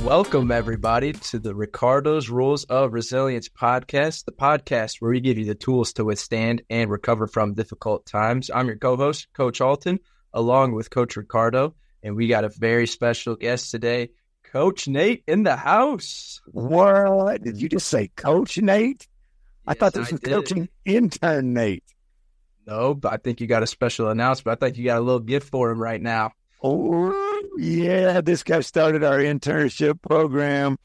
Welcome, everybody, to the Ricardo's Rules of Resilience podcast, the podcast where we give you the tools to withstand and recover from difficult times. I'm your co-host, Coach Alton, along with Coach Ricardo, and we got a very special guest today, Coach Nate in the house. What? Did you just say Coach Nate? I thought this was coaching intern Nate. No, but I think you got a special announcement. I think you got a little gift for him right now. Oh, yeah. This guy started our internship program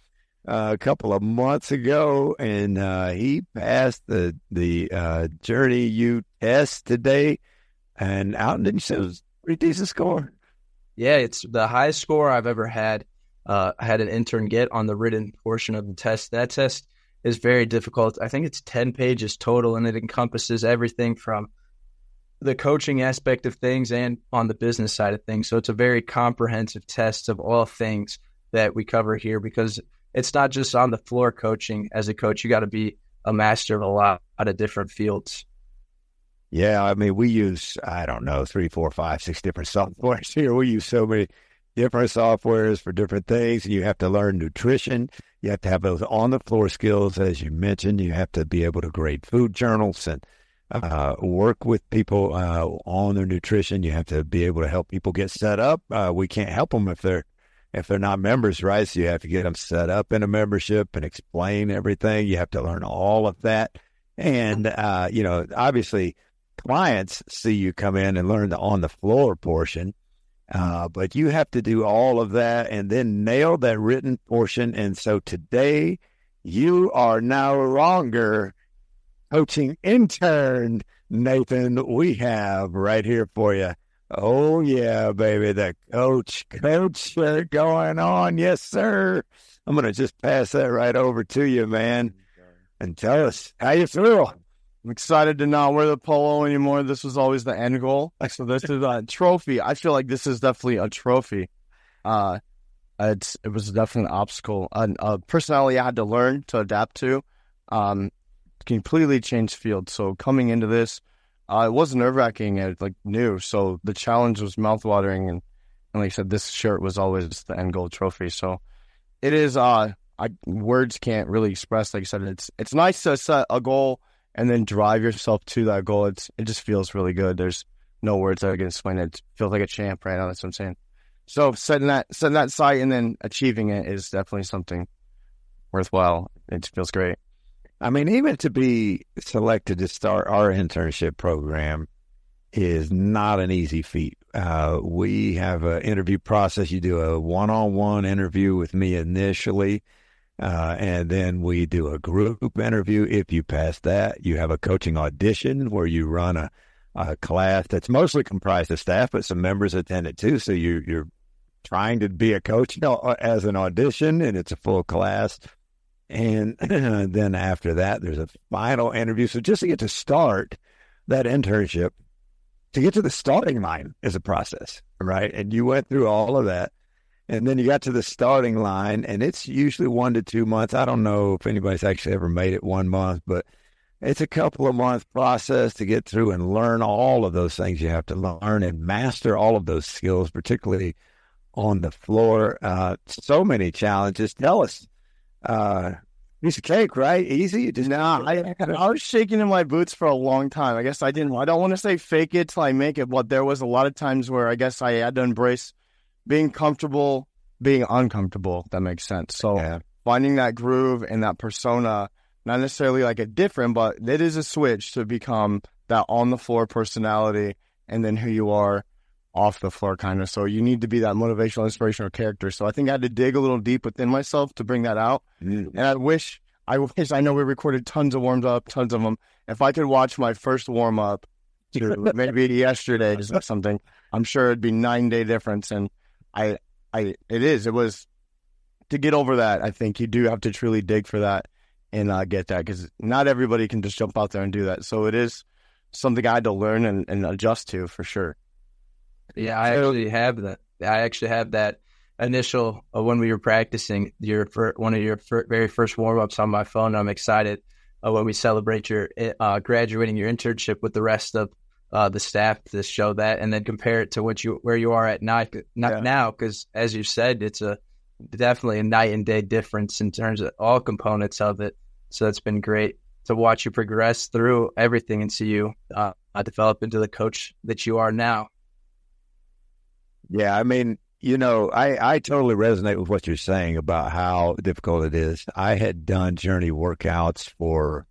a couple of months ago, and he passed the Journey U test today. And Alton, didn't you say it was a pretty decent score? Yeah, it's the highest score I've ever had. I had an intern get on the written portion of the test. That test is very difficult. I think it's 10 pages total, and it encompasses everything from the coaching aspect of things and on the business side of things. So it's a very comprehensive test of all things that we cover here, because it's not just on the floor coaching. As a coach, you got to be a master of a lot of different fields. Yeah, I mean, we use, 3, 4, 5, 6 different softwares here. We use so many different softwares for different things. You have to learn nutrition. You have to have those on-the-floor skills, as you mentioned. You have to be able to grade food journals and work with people on their nutrition. You have to be able to help people get set up. We can't help them if they're not members, right? So you have to get them set up in a membership and explain everything. You have to learn all of that. And, obviously clients see you come in and learn the on-the-floor portion. But you have to do all of that and then nail that written portion. And so today you are no longer coaching intern, Nathan. We have right here for you. Oh, yeah, baby, the coach shirt going on. Yes, sir. I'm going to just pass that right over to you, man. And tell us how you feel. I'm excited to not wear the polo anymore. This was always the end goal. So this is a trophy. I feel like this is definitely a trophy. It was definitely an obstacle, a personality I had to learn to adapt to. Completely changed field. So coming into this, it was nerve-wracking and new. So the challenge was mouthwatering, and like I said, this shirt was always the end goal trophy. So it is. Words can't really express. Like I said, it's nice to set a goal and then drive yourself to that goal. It just feels really good. There's no words that I can explain it. It feels like a champ right now. That's what I'm saying. So setting that sight and then achieving it is definitely something worthwhile. It feels great. I mean, even to be selected to start our internship program is not an easy feat. We have an interview process. You do a one-on-one interview with me initially, and then we do a group interview. If you pass that, you have a coaching audition where you run a class that's mostly comprised of staff, but some members attend it too. So you're trying to be a coach as an audition, and it's a full class. And then after that, there's a final interview. So just to get to start that internship, to get to the starting line is a process, right? And you went through all of that. And then you got to the starting line, and it's usually 1 to 2 months. I don't know if anybody's actually ever made it 1 month, but it's a couple of months process to get through and learn all of those things you have to learn and master all of those skills, particularly on the floor. So many challenges. Tell us. Piece of cake, right? Easy? I was shaking in my boots for a long time. I guess I don't want to say fake it till I make it, but there was a lot of times where I guess I had to embrace being comfortable, being uncomfortable, if that makes sense. So Finding that groove and that persona, not necessarily like a different, but it is a switch to become that on the floor personality and then who you are off the floor kind of. So you need to be that motivational, inspirational character. So I think I had to dig a little deep within myself to bring that out. And I know we recorded tons of warms up, tons of them. If I could watch my first warm up to maybe yesterday or something, I'm sure it'd be 9-day difference. And it was to get over that. I think you do have to truly dig for that and get that, because not everybody can just jump out there and do that. So it is something I had to learn and adjust to for sure. Yeah, I actually have that initial when we were practicing one of your very first warm-ups on my phone. I'm excited when we celebrate your graduating your internship with the rest of the staff to show that, and then compare it to where you are at now. Because as you said, it's a definitely a night and day difference in terms of all components of it. So it's been great to watch you progress through everything and see you develop into the coach that you are now. Yeah, I mean, I totally resonate with what you're saying about how difficult it is. I had done Journey workouts for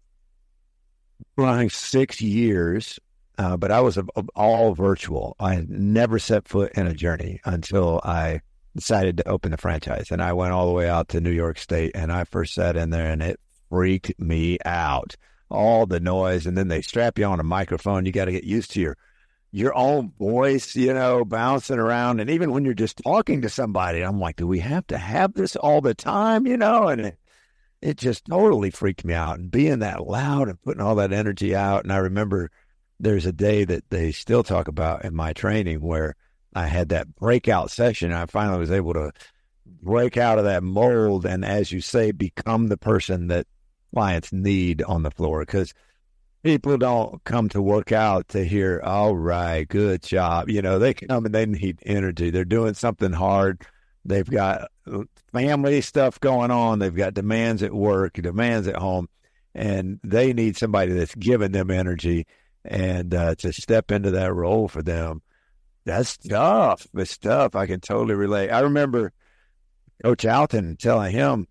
running 6 years, but I was all virtual. I had never set foot in a Journey until I decided to open the franchise. And I went all the way out to New York State, and I first sat in there, and it freaked me out. All the noise, and then they strap you on a microphone. You got to get used to your own voice, bouncing around. And even when you're just talking to somebody, I'm like, do we have to have this all the time, And it just totally freaked me out. And being that loud and putting all that energy out. And I remember there's a day that they still talk about in my training where I had that breakout session. I finally was able to break out of that mold and, as you say, become the person that clients need on the floor. Because people don't come to work out to hear, all right, good job. They come and they need energy. They're doing something hard. They've got family stuff going on. They've got demands at work, demands at home, and they need somebody that's giving them energy and to step into that role for them. That's tough. It's tough. I can totally relate. I remember Coach Alton telling him,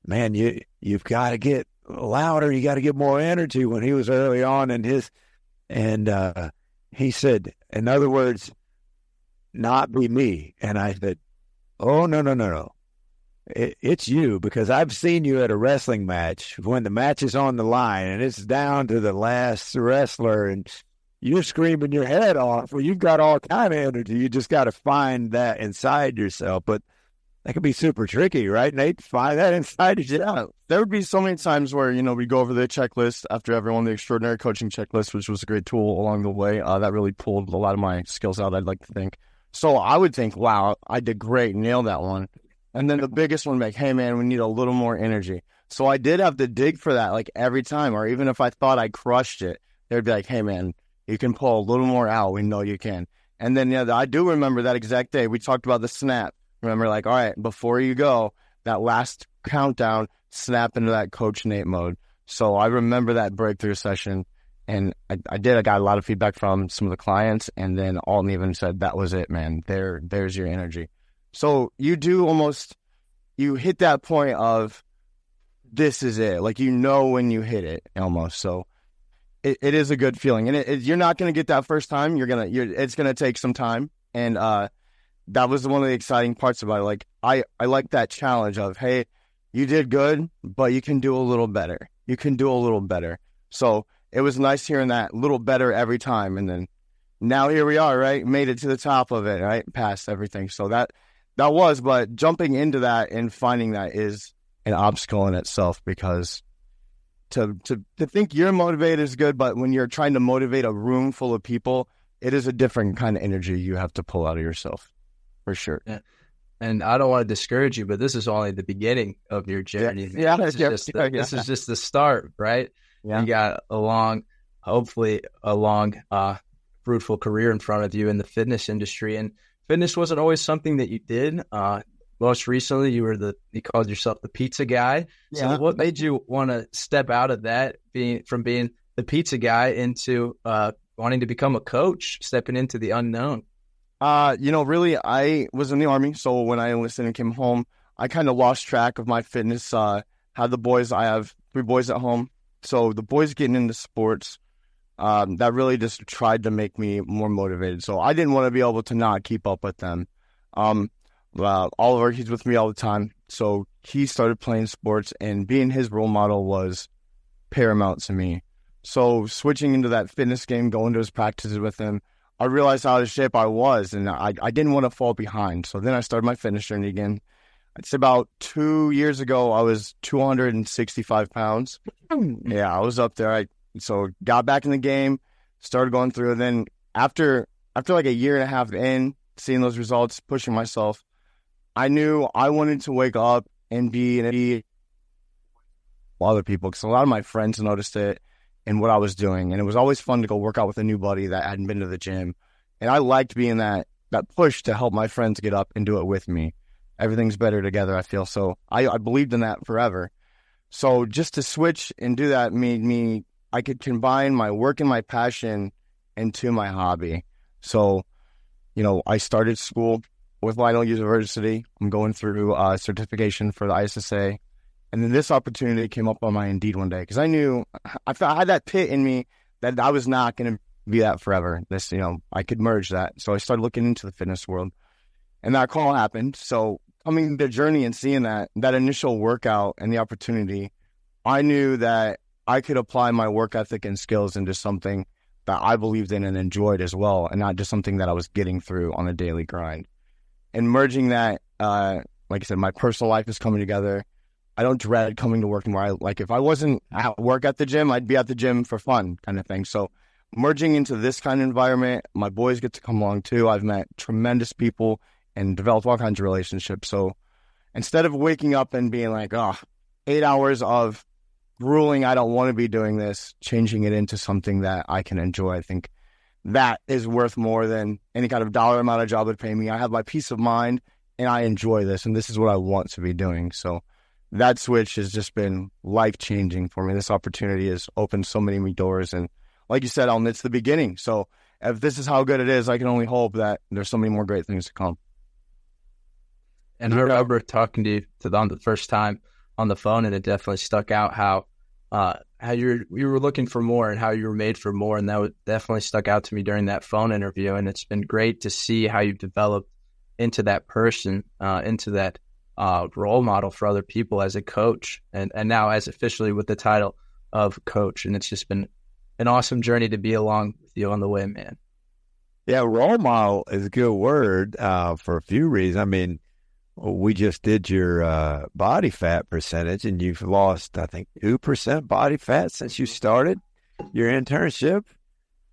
man, you've got to get louder. You got to get more energy when he was early on in his, and he said, in other words, not be me. And I said, oh, no. It's you, because I've seen you at a wrestling match when the match is on the line and it's down to the last wrestler and you're screaming your head off. Well, you've got all kind of energy. You just got to find that inside yourself. But that can be super tricky, right, Nate? Find that inside yourself. Yeah, there would be so many times where, we go over the checklist after everyone, the extraordinary coaching checklist, which was a great tool along the way. That really pulled a lot of my skills out, I'd like to think. So I would think, wow, I did great, nailed that one. And then the biggest one, like, hey, man, we need a little more energy. So I did have to dig for that, like, every time. Or even if I thought I crushed it, they'd be like, hey, man, you can pull a little more out. We know you can. And then, I do remember that exact day. We talked about the snap. Remember, like, all right, before you go, that last countdown, snap into that Coach Nate mode. So I remember that breakthrough session. And I got a lot of feedback from some of the clients. And then Alton even said, that was it, man. There's your energy. So you hit that point of, this is it. Like, when you hit it almost. So it is a good feeling. And you're not going to get that first time. It's going to take some time. And that was one of the exciting parts about it. Like, I like that challenge of, hey, you did good, but you can do a little better. You can do a little better. So it was nice hearing that little better every time. And then now here we are, right? Made it to the top of it, right? Past everything. So but jumping into that and finding that is an obstacle in itself, because to think you're motivated is good, but when you're trying to motivate a room full of people, it is a different kind of energy you have to pull out of yourself, for sure. Yeah. And I don't want to discourage you, but this is only the beginning of your journey. Yeah. This is just the start, right? Yeah. You got hopefully a long, fruitful career in front of you in the fitness industry. And fitness wasn't always something that you did. Most recently, you called yourself the pizza guy. Yeah. So what made you want to step out of that, from being the pizza guy into wanting to become a coach, stepping into the unknown? Really, I was in the Army. So when I enlisted and came home, I kind of lost track of my fitness. I have 3 boys at home. So the boys getting into sports, that really just tried to make me more motivated. So I didn't want to be able to not keep up with them. Oliver, he's with me all the time. So he started playing sports, and being his role model was paramount to me. So switching into that fitness game, going to his practices with him, I realized how out of shape I was, and I didn't want to fall behind. So then I started my fitness journey again. I'd say about 2 years ago, I was 265 pounds. Yeah, I was up there. So got back in the game, started going through. And then after like a year and a half in, seeing those results, pushing myself, I knew I wanted to wake up and be other people, because a lot of my friends noticed it and what I was doing. And it was always fun to go work out with a new buddy that hadn't been to the gym. And I liked being that push to help my friends get up and do it with me. everything's better together, I feel. So I believed in that forever. So just to switch and do that made me, I could combine my work and my passion into my hobby. So, I started school with Lionel University. I'm going through certification for the ISSA. And then this opportunity came up on my Indeed one day because I knew I had that pit in me that I was not going to be that forever. I could merge that. So I started looking into the fitness world, and that call happened. So coming the journey and seeing that initial workout and the opportunity, I knew that I could apply my work ethic and skills into something that I believed in and enjoyed as well, and not just something that I was getting through on a daily grind. And merging that, like I said, my personal life is coming together. I don't dread coming to work anymore. If I wasn't at work at the gym, I'd be at the gym for fun kind of thing. So merging into this kind of environment, my boys get to come along too. I've met tremendous people and developed all kinds of relationships. So instead of waking up and being like, 8 hours of grueling, I don't want to be doing this, changing it into something that I can enjoy, I think that is worth more than any kind of dollar amount a job would pay me. I have my peace of mind and I enjoy this, and this is what I want to be doing. So that switch has just been life-changing for me. This opportunity has opened so many doors. And like you said, Alton, it's the beginning. So if this is how good it is, I can only hope that there's so many more great things to come. And I remember talking to you on the first time on the phone, and it definitely stuck out how you were looking for more and how you were made for more. And that definitely stuck out to me during that phone interview. And it's been great to see how you've developed into that person, into that role model for other people as a coach, and now as officially with the title of coach. And it's just been an awesome journey to be along with you on the way, man. Yeah, role model is a good word for a few reasons. I mean, we just did your body fat percentage, and you've lost, I think, 2% body fat since you started your internship.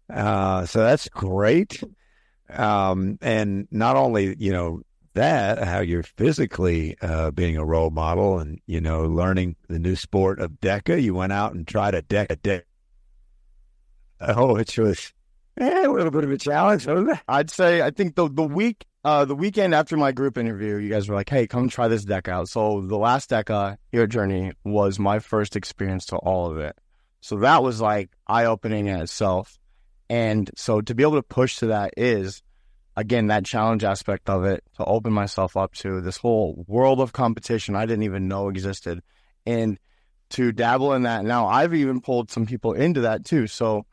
So that's great. And not only, that, how you're physically being a role model and, learning the new sport of DECA. You went out and tried a DECA. Which was a little bit of a challenge. I'd say, I think the weekend after my group interview, you guys were like, hey, come try this DECA out. So the last DECA here at Journey was my first experience to all of it. So that was like eye-opening in itself. And so to be able to push to that is, again, that challenge aspect of it, to open myself up to this whole world of competition I didn't even know existed, and to dabble in that. Now I've even pulled some people into that too. So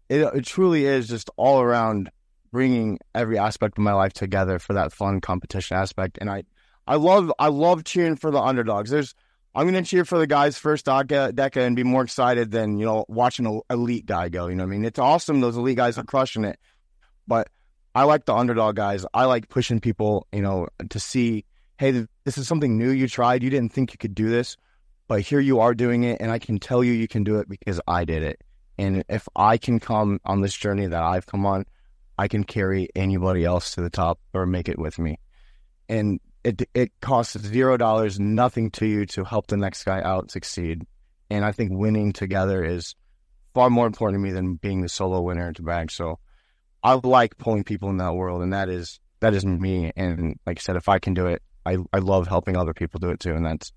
it truly is just all around bringing every aspect of my life together for that fun competition aspect. And I love cheering for the underdogs. I'm going to cheer for the guys first DECA and be more excited than, watching an elite guy go. You know what I mean? It's awesome. Those elite guys are crushing it. But I like the underdog guys. I like pushing people, to see, hey, this is something new you tried. You didn't think you could do this, but here you are doing it, and I can tell you can do it because I did it. And if I can come on this journey that I've come on, I can carry anybody else to the top or make it with me. And it costs $0, nothing to you to help the next guy out succeed. And I think winning together is far more important to me than being the solo winner to bag. So I like pulling people in that world, and that is me. And like I said, if I can do it, I love helping other people do it too. And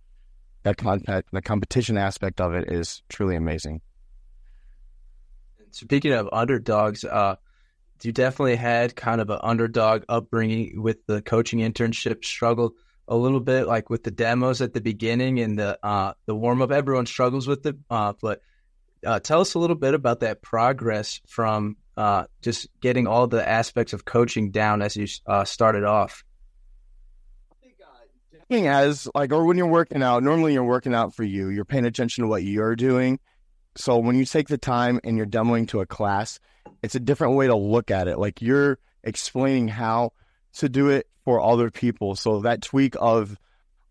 the competition aspect of it is truly amazing. Speaking of underdogs, you definitely had kind of an underdog upbringing with the coaching internship. Struggled a little bit, like with the demos at the beginning and the warm up. Everyone struggles with it, but tell us a little bit about that progress from just getting all the aspects of coaching down as you started off. When you're working out, normally you're working out for you. You're paying attention to what you're doing. So when you take the time and you're demoing to a class, it's a different way to look at it. Like you're explaining how to do it for other people. So that tweak of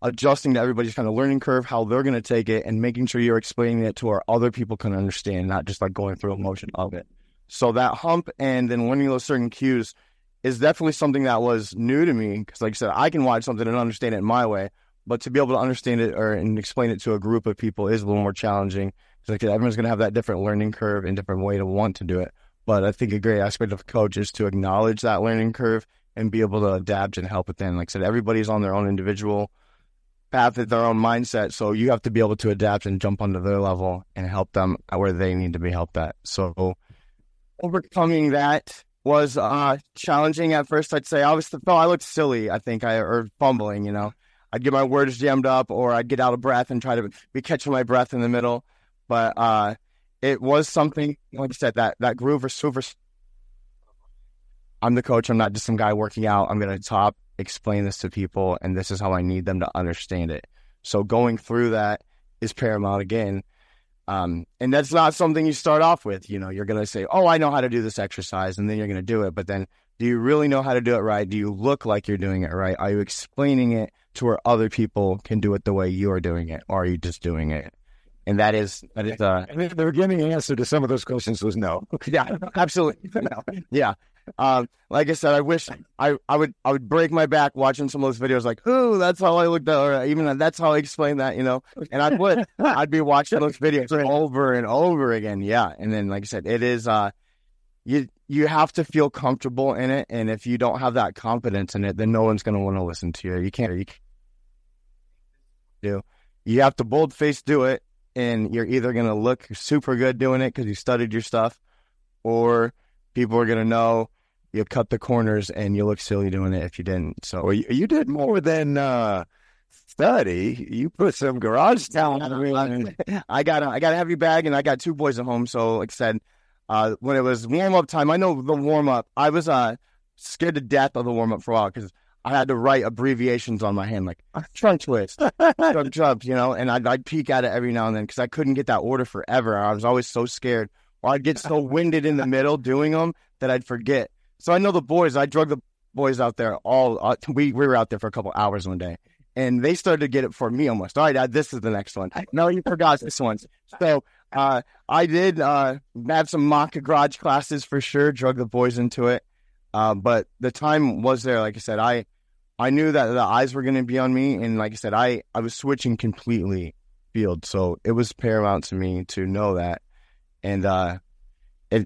adjusting to everybody's kind of learning curve, how they're going to take it, and making sure you're explaining it to where other people can understand, not just like going through a motion of it. So that hump and then learning those certain cues is definitely something that was new to me. Because like I said, I can watch something and understand it my way, but to be able to understand it and explain it to a group of people is a little more challenging. Like everyone's going to have that different learning curve and different way to want to do it. But I think a great aspect of a coach is to acknowledge that learning curve and be able to adapt and help within. Like I said, everybody's on their own individual path with their own mindset. So you have to be able to adapt and jump onto their level and help them where they need to be helped at. So overcoming that was challenging at first. I'd say I looked silly, or fumbling, I'd get my words jammed up, or I'd get out of breath and try to be catching my breath in the middle. But it was something, like I said, that groove was super. I'm the coach. I'm not just some guy working out. I'm going to explain this to people, and this is how I need them to understand it. So going through that is paramount again. And that's not something you start off with. You're going to say, oh, I know how to do this exercise, and then you're going to do it. But then do you really know how to do it right? Do you look like you're doing it right? Are you explaining it to where other people can do it the way you're doing it, or are you just doing it? And that is and the beginning answer to some of those questions was no. Yeah, absolutely. No. Yeah. Like I said, I wish I would break my back watching some of those videos, like, oh, that's how I looked at, or even that's how I explained that, and I'd be watching those videos over and over again. Yeah. And then, like I said, it is, you have to feel comfortable in it. And if you don't have that confidence in it, then no one's going to want to listen to you. You can't do, you have to bold face do it. And you're either going to look super good doing it because you studied your stuff, or people are going to know you cut the corners and you look silly doing it if you didn't. So you did more than study. You put some garage talent on me. I got a heavy bag, and I got 2 boys at home. So like I said, when it was warm-up time, I know the warm-up, I was scared to death of the warm-up for a while because I had to write abbreviations on my hand, like trunk twist, jump, and I'd peek at it every now and then because I couldn't get that order forever. I was always so scared, or I'd get so winded in the middle doing them that I'd forget. So I know the boys, I drug the boys out there we were out there for a couple hours one day, and they started to get it for me almost. All right, Dad, this is the next one. No, you forgot this one. So I did have some mock garage classes for sure, drug the boys into it. But the time was there. Like I said, I knew that the eyes were going to be on me. And like I said, I was switching completely field. So it was paramount to me to know that. And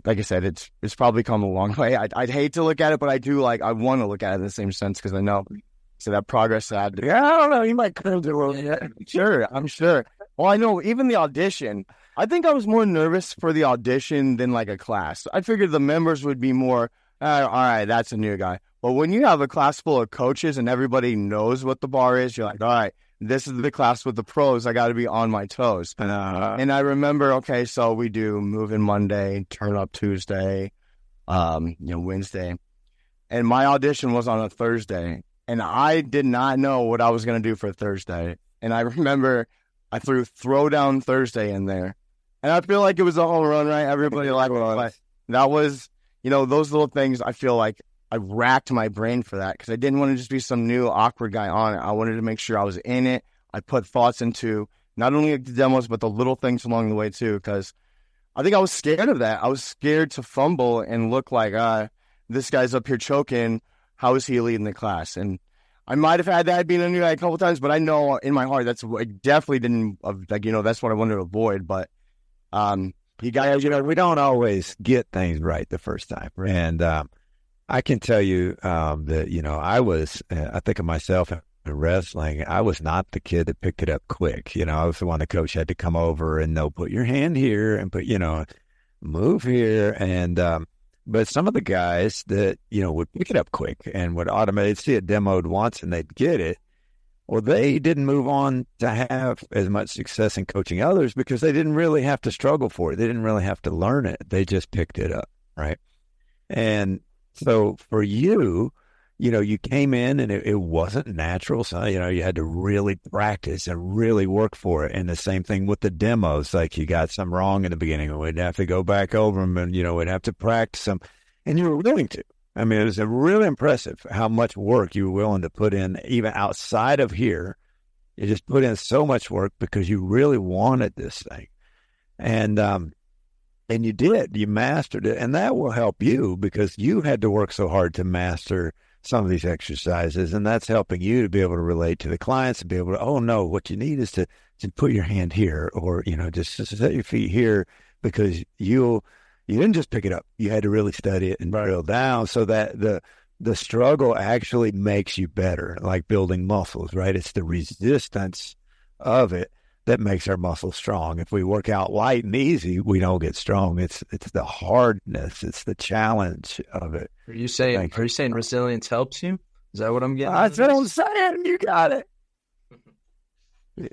like I said, it's probably come a long way. I'd hate to look at it, but I want to look at it in the same sense because I know. So that progress I had. Yeah, I don't know. You might cringe a little bit. Sure, I'm sure. Well, I know even the audition, I think I was more nervous for the audition than like a class. I figured the members would be more, all right, that's a new guy. But when you have a class full of coaches and everybody knows what the bar is, you're like, all right, this is the class with the pros. I got to be on my toes. And I remember, okay, so we do move in Monday, turn up Tuesday, Wednesday. And my audition was on a Thursday. And I did not know what I was going to do for Thursday. And I remember I threw Throwdown Thursday in there. And I feel like it was a home run, right? Everybody liked it. That was, those little things, I feel like I racked my brain for that because I didn't want to just be some new awkward guy on it. I wanted to make sure I was in it. I put thoughts into not only the demos, but the little things along the way too, because I think I was scared of that. I was scared to fumble and look like, this guy's up here choking. How is he leading the class? And I might have had that being a new guy a couple times, but I know in my heart I definitely didn't, that's what I wanted to avoid. But you guys, we don't always get things right the first time. Right. And I can tell you that, I was, I think of myself in wrestling, I was not the kid that picked it up quick. I was the one the coach had to come over and put your hand here and put, move here. And, but some of the guys that, would pick it up quick and would automatically see it demoed once and they'd get it. Well, they didn't move on to have as much success in coaching others because they didn't really have to struggle for it. They didn't really have to learn it. They just picked it up, right? And so for you, you came in and it wasn't natural. So, you had to really practice and really work for it. And the same thing with the demos. Like you got some wrong in the beginning. We'd have to go back over them and, we'd have to practice them. And you were willing to. I mean, it was really impressive how much work you were willing to put in, even outside of here. You just put in so much work because you really wanted this thing. And you did. You mastered it. And that will help you because you had to work so hard to master some of these exercises. And that's helping you to be able to relate to the clients and be able to, oh, no, what you need is to put your hand here or, just set your feet here because you didn't just pick it up. You had to really study it and drill down so that the the struggle actually makes you better, like building muscles, right? It's the resistance of it that makes our muscles strong. If we work out light and easy, we don't get strong. It's the hardness, it's the challenge of it. Are you saying resilience helps you? Is that what I'm getting? That's what I'm saying. You got it.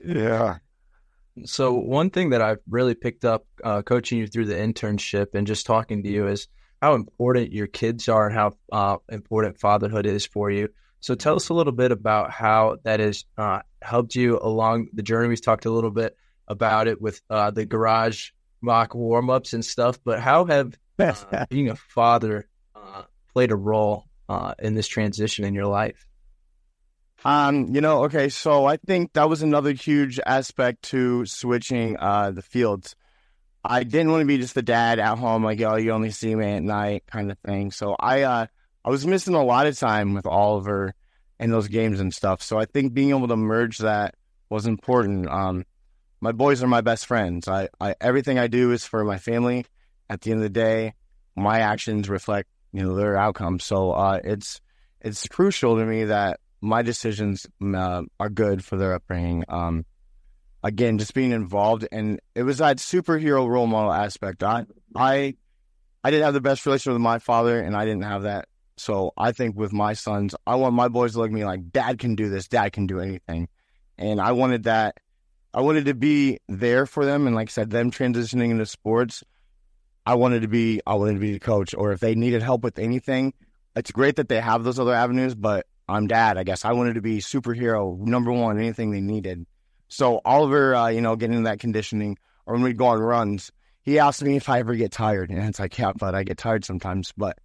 Yeah. So one thing that I've really picked up coaching you through the internship and just talking to you is how important your kids are and how important fatherhood is for you. So tell us a little bit about how that has helped you along the journey. We've talked a little bit about it with the garage mock warm-ups and stuff, but how have being a father played a role in this transition in your life? Okay, so I think that was another huge aspect to switching the fields. I didn't want to be just the dad at home, like, oh, you only see me at night kind of thing. So I was missing a lot of time with Oliver and those games and stuff. So I think being able to merge that was important. My boys are my best friends. I everything I do is for my family. At the end of the day, my actions reflect, their outcomes. So it's crucial to me that my decisions are good for their upbringing. Again, just being involved, and it was that superhero role model aspect. I didn't have the best relationship with my father, and I didn't have that. So I think with my sons, I want my boys to look at me like, Dad can do this, Dad can do anything. And I wanted that. I wanted to be there for them, and like I said, them transitioning into sports, I wanted to be the coach. Or if they needed help with anything, it's great that they have those other avenues, but I'm dad, I guess. I wanted to be superhero, number one, anything they needed. So Oliver, getting into that conditioning, or when we go on runs, he asked me if I ever get tired. And it's like, yeah, but I get tired sometimes. But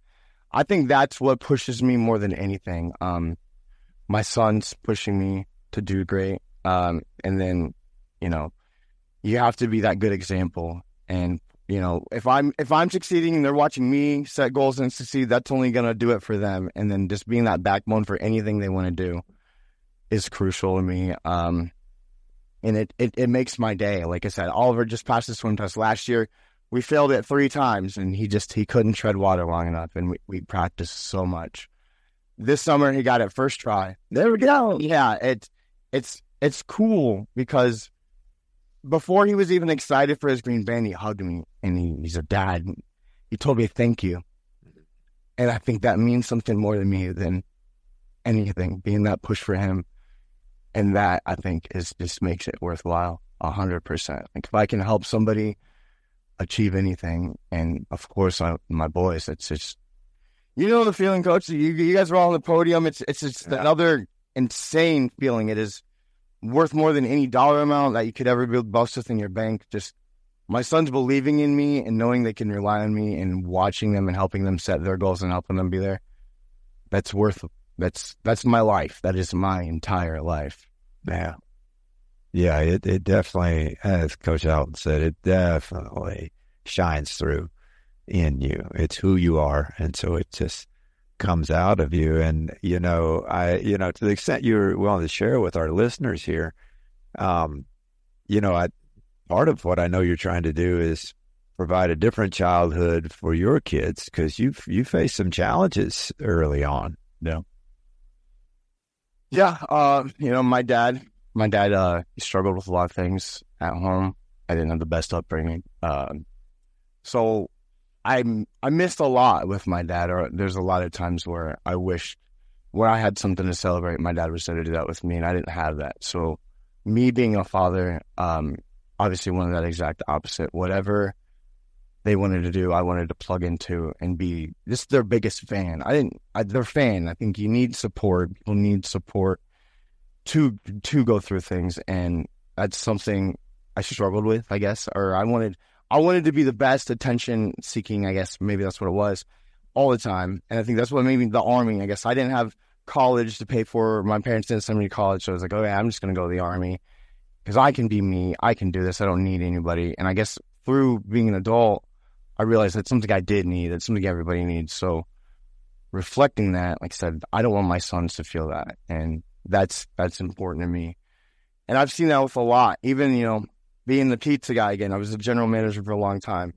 I think that's what pushes me more than anything. My son's pushing me to do great. And then, you have to be that good example. And, if I'm succeeding and they're watching me set goals and succeed, that's only going to do it for them. And then just being that backbone for anything they want to do is crucial to me. And it makes my day. Like I said, Oliver just passed the swim test last year. We failed it 3 times, and he couldn't tread water long enough, and we practiced so much. This summer, he got it first try. There we go. Yeah, it's cool because before he was even excited for his green band, he hugged me, and he's a dad. He told me thank you, and I think that means something more to me than anything, being that push for him. And that, I think, just makes it worthwhile, 100%. Like, if I can help somebody achieve anything, and, of course, my boys, it's just, the feeling, Coach. You guys are all on the podium. It's just another insane feeling. It is worth more than any dollar amount that you could ever boast with in your bank. Just my sons believing in me and knowing they can rely on me and watching them and helping them set their goals and helping them be there. That's my life. That is my entire life. Yeah. Yeah, it definitely, as Coach Alton said, it definitely shines through in you. It's who you are. And so it just comes out of you. And, to the extent you're willing to share with our listeners here, part of what I know you're trying to do is provide a different childhood for your kids, because you faced some challenges early on. Yeah. Yeah, my dad, he struggled with a lot of things at home. I didn't have the best upbringing. So I missed a lot with my dad, or there's a lot of times where I wished when I had something to celebrate, my dad was there to do that with me, and I didn't have that. So me being a father, obviously wanted that exact opposite. Whatever they wanted to do, I wanted to plug into and be just their biggest fan. Their fan. I think you need support. People need support to go through things, and that's something I struggled with, I guess. Or I wanted to be the best, attention seeking, I guess. Maybe that's what it was, all the time. And I think that's what made me the Army. I guess I didn't have college to pay for. My parents didn't send me to college, so I was like, okay, I'm just gonna go to the Army because I can be me. I can do this. I don't need anybody. And I guess through being an adult, I realized that's something I did need. That's something everybody needs. So reflecting that, like I said, I don't want my sons to feel that. And that's important to me. And I've seen that with a lot. Even, being the pizza guy again, I was the general manager for a long time.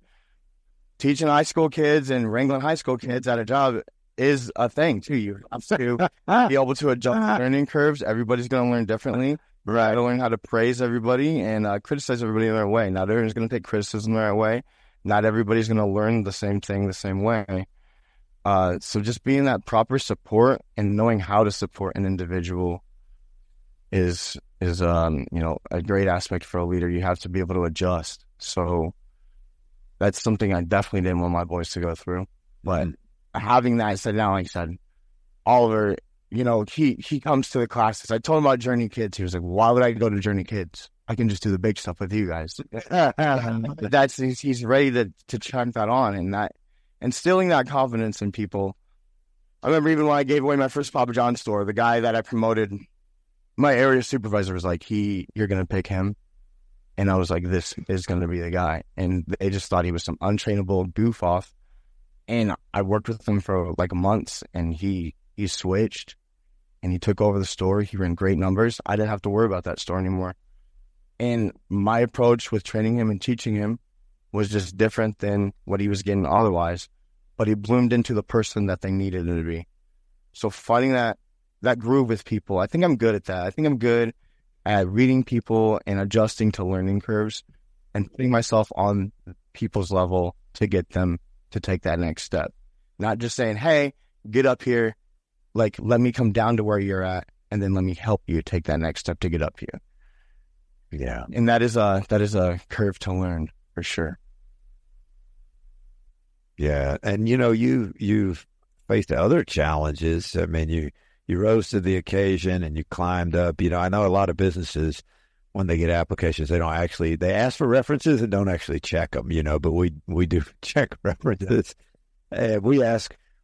Teaching high school kids and wrangling high school kids at a job, is a thing too. You have to be able to adjust learning curves. Everybody's going to learn differently. Right. To learn how to praise everybody and criticize everybody in their way. Not everyone's going to take criticism their way. Not everybody's going to learn the same thing the same way. So just being that proper support and knowing how to support an individual is a great aspect for a leader. You have to be able to adjust. So that's something I definitely didn't want my boys to go through. But having that said, now, like I said, Oliver, he comes to the classes. I told him about Journey Kids. He was like, why would I go to Journey Kids? I can just do the big stuff with you guys. But he's ready to chunk that on, and that instilling that confidence in people. I remember even when I gave away my first Papa John's store, the guy that I promoted, my area supervisor was like, you're going to pick him. And I was like, this is going to be the guy. And they just thought he was some untrainable goof off. And I worked with him for like months, and he switched and he took over the store. He ran great numbers. I didn't have to worry about that store anymore. And my approach with training him and teaching him was just different than what he was getting otherwise. But he bloomed into the person that they needed him to be. So finding that groove with people, I think I'm good at that. I think I'm good at reading people and adjusting to learning curves and putting myself on people's level to get them to take that next step. Not just saying, hey, get up here, like, let me come down to where you're at, and then let me help you take that next step to get up here. Yeah. And that is a curve to learn, for sure. Yeah. And, you've faced other challenges. I mean, you rose to the occasion and you climbed up. I know a lot of businesses, when they get applications, they ask for references and don't actually check them, but we do check references.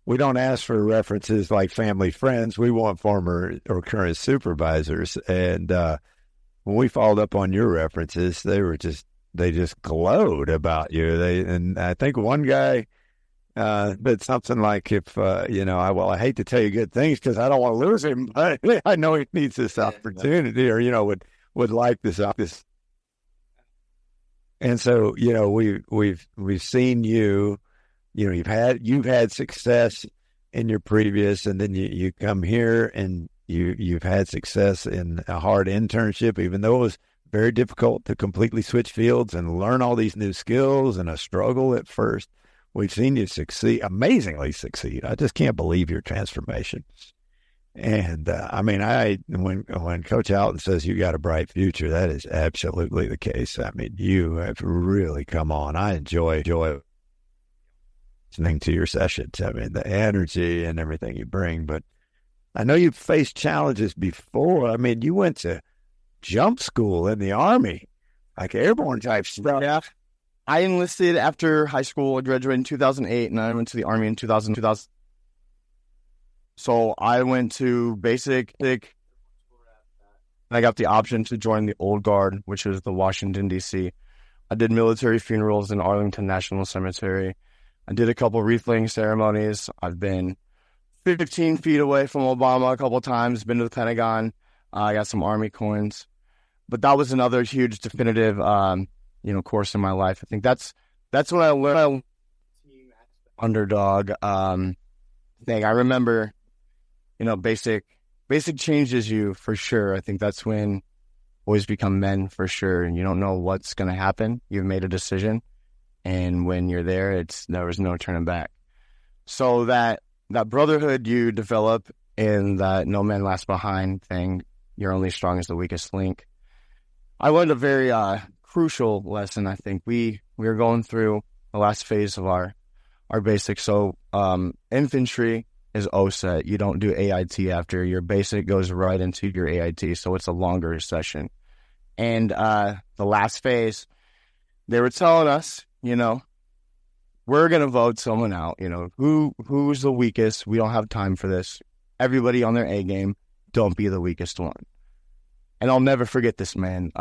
We don't ask for references like family, friends. We want former or current supervisors. And when we followed up on your references, they just glowed about you. And I think one guy, but something like, if, I hate to tell you good things because I don't want to lose him, but I know he needs this opportunity or, would like this. And so, we've seen you, you've had success in your previous, and then you come here and you've had success in a hard internship, even though it was very difficult to completely switch fields and learn all these new skills and a struggle at first. We've seen you amazingly succeed. I just can't believe your transformation. And when Coach Alton says you got a bright future, that is absolutely the case. I mean, you have really come on. I enjoy listening to your sessions. I mean, the energy and everything you bring. But I know you've faced challenges before. I mean, you went to jump school in the Army, like airborne type stuff. Yeah. I enlisted after high school. I graduated in 2008, and I went to the Army in 2000. So I went to basic, and I got the option to join the Old Guard, which is the Washington, D.C. I did military funerals in Arlington National Cemetery. I did a couple wreath-laying ceremonies. I've been 15 feet away from Obama a couple times, been to the Pentagon. I got some Army coins. But that was another huge definitive course in my life. I think that's when I learned underdog thing. I remember, basic changes you for sure. I think that's when boys become men for sure. And you don't know what's going to happen. You've made a decision. And when you're there, there was no turning back. So that brotherhood you develop in that no man left behind thing, you're only strong as the weakest link. I learned a very crucial lesson. I think we were going through the last phase of our basics. So infantry is OSET. You don't do AIT after. Your basic goes right into your AIT, so it's a longer session. And the last phase, they were telling us, we're going to vote someone out. Who's the weakest? We don't have time for this. Everybody on their A game, don't be the weakest one. And I'll never forget this man.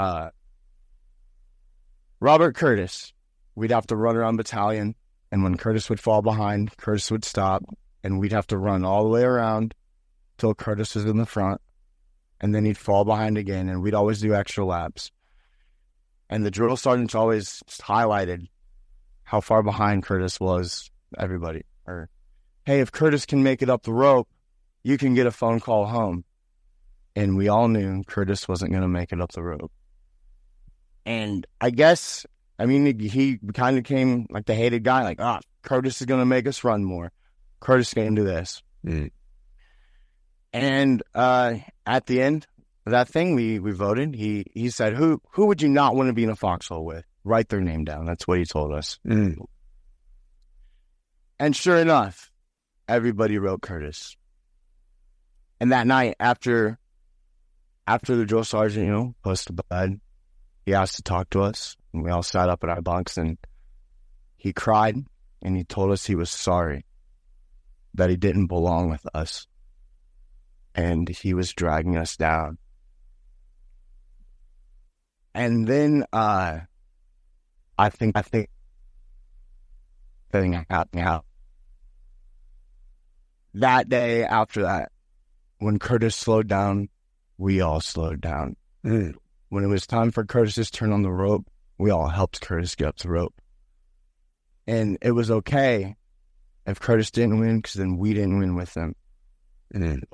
Robert Curtis. We'd have to run around battalion, and when Curtis would fall behind, Curtis would stop, and we'd have to run all the way around till Curtis was in the front, and then he'd fall behind again, and we'd always do extra laps. And the drill sergeants always highlighted how far behind Curtis was everybody. hey, if Curtis can make it up the rope, you can get a phone call home. And we all knew Curtis wasn't going to make it up the rope. And I guess, I mean, he kind of came like the hated guy, like, Curtis is going to make us run more. Curtis is going to do this. And at the end of that thing, we voted. He said, who would you not want to be in a foxhole with? Write their name down. That's what he told us. And sure enough, everybody wrote Curtis. And that night, after the drill sergeant, put us to bed, he asked to talk to us. And we all sat up in our bunks, and he cried, and he told us he was sorry that he didn't belong with us. And he was dragging us down. And then I think thing happened out. That day after that, when Curtis slowed down, we all slowed down. When it was time for Curtis's turn on the rope, we all helped Curtis get up the rope. And it was okay if Curtis didn't win, because then we didn't win with him.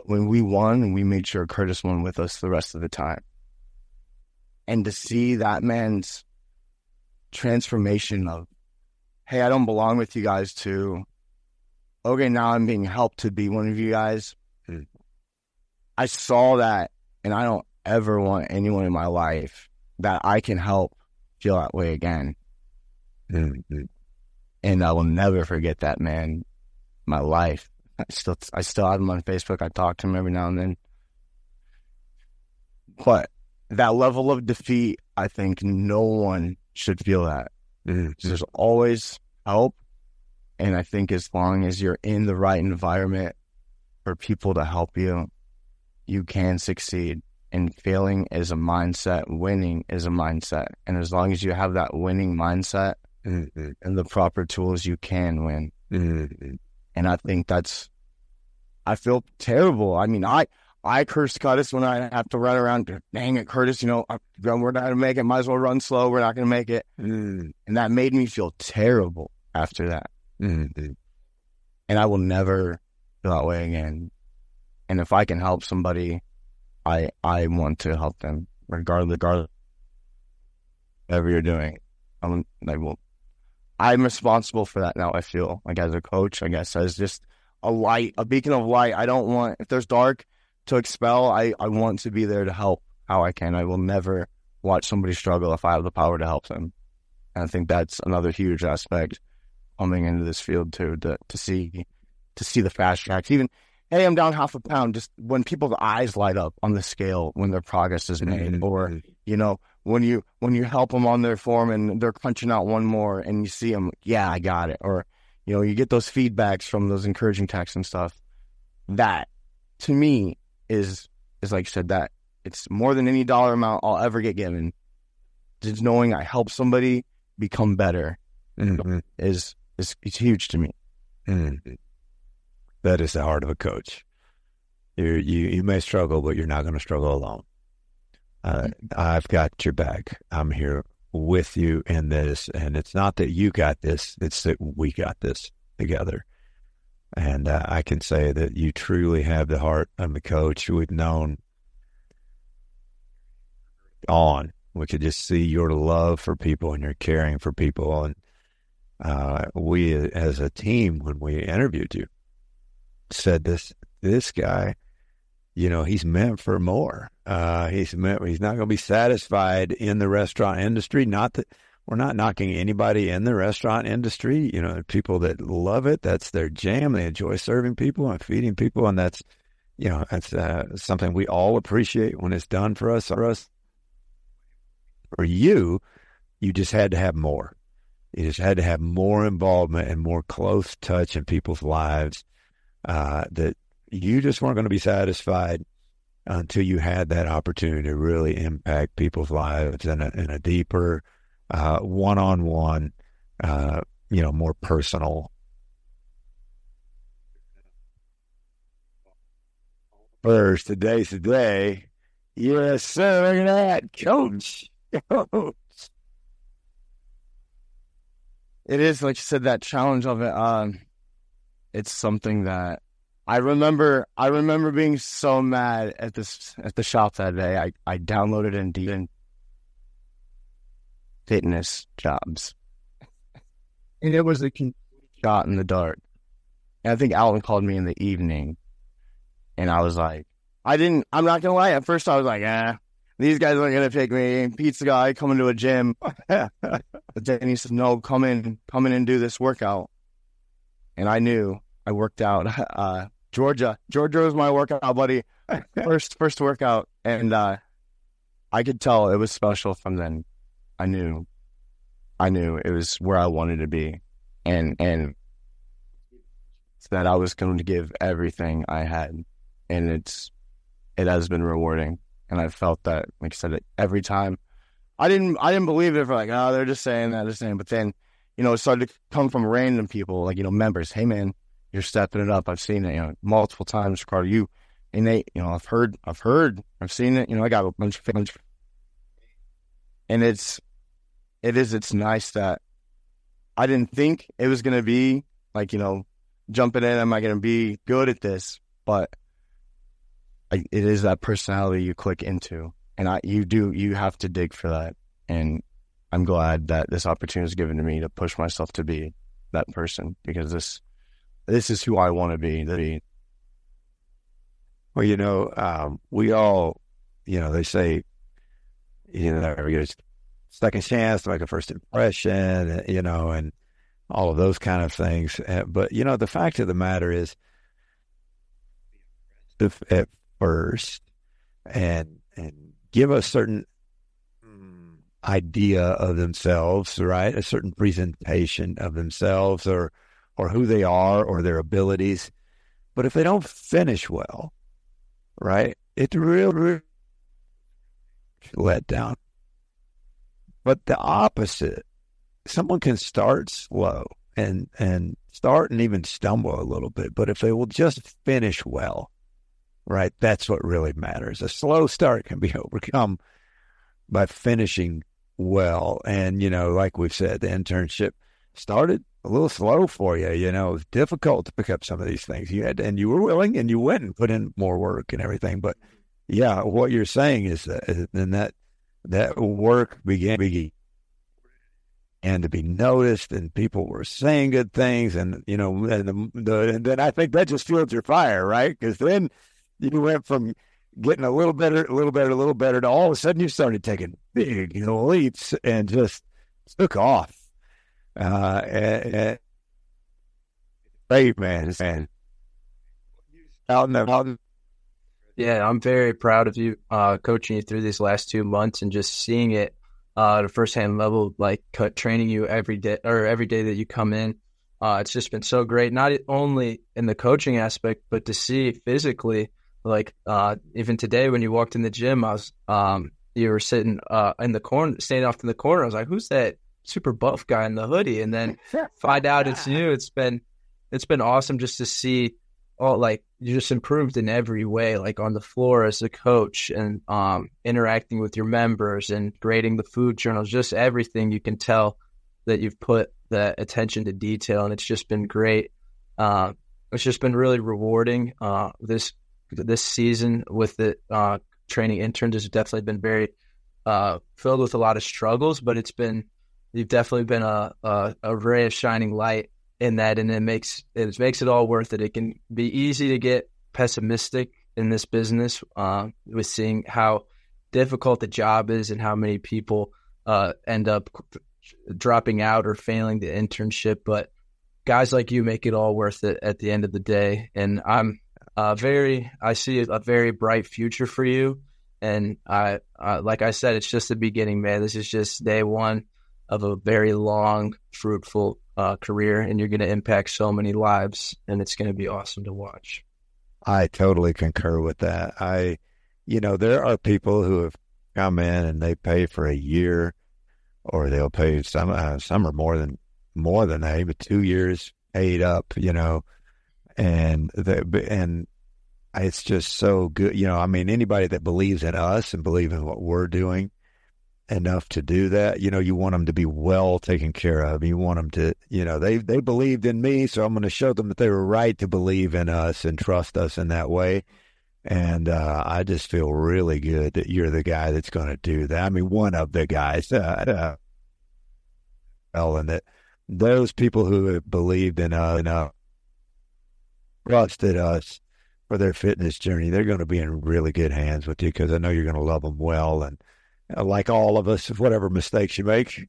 When we won, and we made sure Curtis won with us the rest of the time. And to see that man's transformation of, hey, I don't belong with you guys, to, okay, now I'm being helped to be one of you guys. I saw that, and I don't ever want anyone in my life that I can help feel that way again. And I will never forget that man, my life. I still have him on Facebook. I talk to him every now and then. But that level of defeat, I think no one should feel that. There's always help. And I think as long as you're in the right environment for people to help you, you can succeed. And failing is a mindset. Winning is a mindset. And as long as you have that winning mindset and the proper tools, you can win. And I think I feel terrible. I mean, I curse Curtis when I have to run around. Dang it, Curtis, we're not going to make it. Might as well run slow. We're not going to make it. And that made me feel terrible after that. And I will never feel that way again. And if I can help somebody, I want to help them, regardless whatever you're doing. I'm responsible for that now. I feel like, as a coach, I guess, as just a beacon of light. I don't want, if there's dark to expel, I want to be there to help how I can. I will never watch somebody struggle if I have the power to help them. And I think that's another huge aspect coming into this field too, to see the fast tracks. Even, hey, I'm down half a pound. Just when people's eyes light up on the scale when their progress is made, or when you help them on their form and they're crunching out one more, and you see them, yeah, I got it. Or you get those feedbacks from those encouraging texts and stuff. That to me is like you said, that it's more than any dollar amount I'll ever get given. Just knowing I help somebody become better is huge to me. That is the heart of a coach. You may struggle, but you're not going to struggle alone. I've got your back. I'm here with you in this, and it's not that you got this, it's that we got this together. And I can say that you truly have the heart of the coach. We've known we could just see your love for people and your caring for people. And we as a team, when we interviewed you, said this guy, he's meant for more. He's not going to be satisfied in the restaurant industry. Not that we're not knocking anybody in the restaurant industry. People that love it, that's their jam. They enjoy serving people and feeding people, and that's something we all appreciate when it's done for us. For you just had to have more. You just had to have more involvement and more close touch in people's lives. That you just weren't going to be satisfied until you had that opportunity to really impact people's lives in a deeper, one-on-one, more personal. First, today's the day. Yes, sir. Look at that, coach. It is, like you said, that challenge of it. it's something that I remember being so mad at the shop that day. I downloaded Indeed fitness jobs. And it was a shot in the dark. And I think Alvin called me in the evening. And I was like, I'm not going to lie. At first I was like, these guys aren't going to pick me. Pizza guy coming to a gym. But then he said, no, come in and do this workout. And I knew. I worked out. Georgia was my workout buddy. First workout. And I could tell it was special from then. I knew it was where I wanted to be. And that I was going to give everything I had. And it has been rewarding. And I felt that, like I said, every time. I didn't believe it for like, oh, they're just saying that, But then, it started to come from random people, like, members. Hey, man, you're stepping it up. I've seen it, multiple times, Ricardo. And they, I've heard, I've seen it. I got a bunch of fans. And it's nice that I didn't think it was going to be like, jumping in. Am I going to be good at this? But it is that personality you click into, and you have to dig for that. And I'm glad that this opportunity is given to me to push myself to be that person, because this is who I want to be. Well, we all, they say, never get a second chance to make a first impression, and all of those kind of things. But, the fact of the matter is, at first, and give a certain idea of themselves, right? A certain presentation of themselves, or who they are, or their abilities. But if they don't finish well, right, it's real let down. But the opposite, someone can start slow and start and even stumble a little bit, but if they will just finish well, right, that's what really matters. A slow start can be overcome by finishing well. And, like we've said, the internship started a little slow for you. It was difficult to pick up some of these things. And you were willing, and you went and put in more work and everything. But yeah, what you're saying is that work began and to be noticed, and people were saying good things, and and then I think that just fueled your fire, right? Because then you went from getting a little better, to all of a sudden you started taking big, leaps, and just took off. Great, man. Yeah, I'm very proud of you, coaching you through these last 2 months and just seeing it at a firsthand level, like training you every day that you come in. It's just been so great, not only in the coaching aspect, but to see physically, like even today when you walked in the gym, you were sitting in the corner, standing off in the corner. I was like, who's that super buff guy in the hoodie? And then find out it's you. It's been awesome just to see you just improved in every way, like on the floor as a coach, and interacting with your members and grading the food journals, just everything. You can tell that you've put the attention to detail, and it's just been great. It's just been really rewarding. This season with the training interns has definitely been very filled with a lot of struggles, but you've definitely been a ray of shining light in that, and it makes it all worth it. It can be easy to get pessimistic in this business with seeing how difficult the job is and how many people end up dropping out or failing the internship. But guys like you make it all worth it at the end of the day. And I see a very bright future for you. And like I said, it's just the beginning, man. This is just day one of a very long, fruitful career, and you're going to impact so many lives, and it's going to be awesome to watch. I totally concur with that. There are people who have come in and they pay for a year, or they'll pay some are more than that, but 2 years paid up, and it's just so good. Anybody that believes in us and believes in what we're doing, enough to do that. You want them to be well taken care of. You want them to, they believed in me, so I'm going to show them that they were right to believe in us and trust us in that way. And I just feel really good that you're the guy that's going to do that. I mean, one of the guys, and that those people who have believed in us and trusted us for their fitness journey, they're going to be in really good hands with you, because I know you're going to love them well. And like all of us, whatever mistakes you make,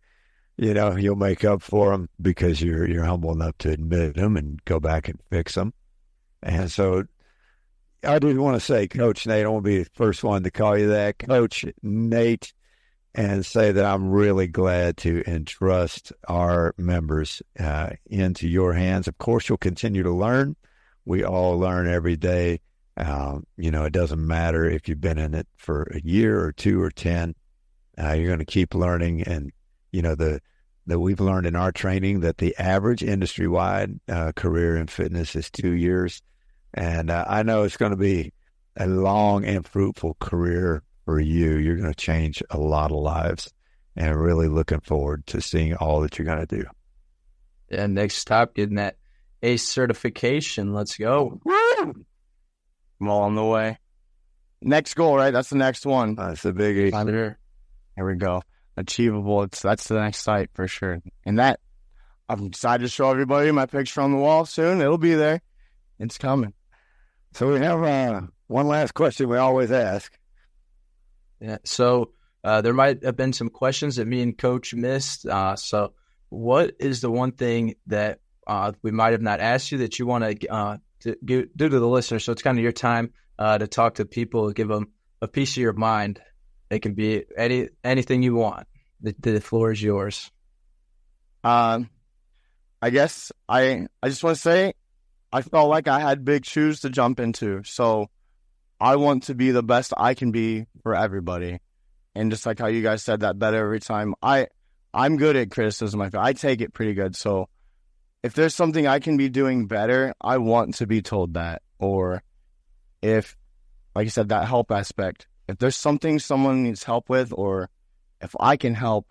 you'll make up for them, because you're humble enough to admit them and go back and fix them. And so I did want to say, Coach Nate, I want to be the first one to call you that, Coach Nate, and say that I'm really glad to entrust our members into your hands. Of course, you'll continue to learn. We all learn every day. It doesn't matter if you've been in it for a year or 2 or 10. You're going to keep learning. And, that we've learned in our training that the average industry-wide career in fitness is 2 years. And I know it's going to be a long and fruitful career for you. You're going to change a lot of lives, and really looking forward to seeing all that you're going to do. Yeah, next stop, getting that ACE certification. Let's go. I'm all on the way. Next goal, right? That's the next one. That's the biggie. Here we go. Achievable. That's the next site for sure. And that, I've decided to show everybody my picture on the wall soon. It'll be there. It's coming. So we have one last question we always ask. Yeah. So there might have been some questions that me and Coach missed. So what is the one thing that we might have not asked you that you want to do to the listener? So it's kind of your time to talk to people, give them a piece of your mind. It can be anything you want. The floor is yours. I guess I just want to say, I felt like I had big shoes to jump into. So I want to be the best I can be for everybody. And just like how you guys said that better every time, I'm good at criticism. I take it pretty good. So if there's something I can be doing better, I want to be told that. Or if, like you said, that help aspect, if there's something someone needs help with, or if I can help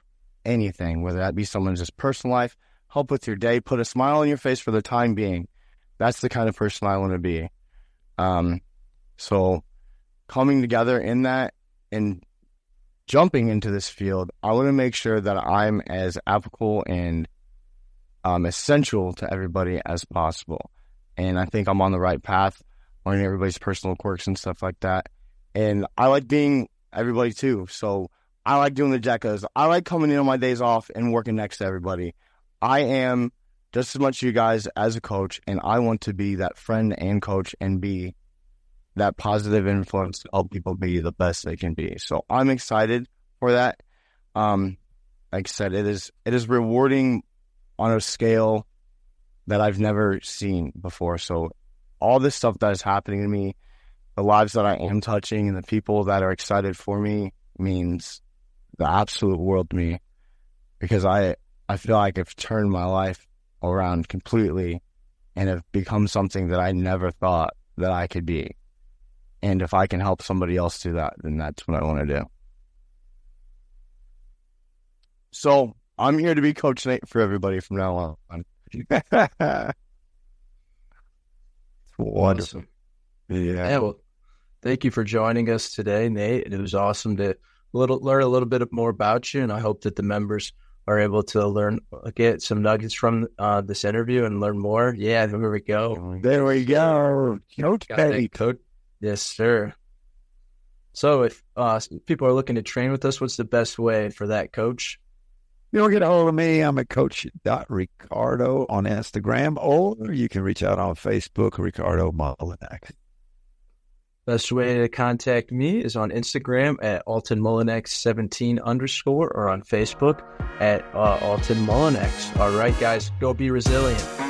anything, whether that be someone's just personal life, help with your day, put a smile on your face for the time being, that's the kind of person I want to be. So coming together in that and jumping into this field, I want to make sure that I'm as applicable and essential to everybody as possible. And I think I'm on the right path, learning everybody's personal quirks and stuff like that. And I like being everybody too. So I like doing the decas. I like coming in on my days off and working next to everybody. I am just as much you guys as a coach, and I want to be that friend and coach and be that positive influence to help people be the best they can be. So I'm excited for that. Like I said, it is rewarding on a scale that I've never seen before. So all this stuff that is happening to me, the lives that I am touching and the people that are excited for me means the absolute world to me, because I feel like I've turned my life around completely and have become something that I never thought that I could be. And if I can help somebody else do that, then that's what I want to do. So I'm here to be Coach Nate for everybody from now on. It's wonderful. Awesome. Yeah. Well, thank you for joining us today, Nate. It was awesome to learn a little bit more about you, and I hope that the members are able to get some nuggets from this interview and learn more. Yeah, there we go. There we go. Coach Nate. Yes, sir. So if people are looking to train with us, what's the best way for that, Coach? You don't get a hold of me. I'm at coach.ricardo on Instagram, or you can reach out on Facebook, Ricardo Molinex. Best way to contact me is on Instagram at AltonMolinex17_ or on Facebook at AltonMolinex. All right, guys, go be resilient.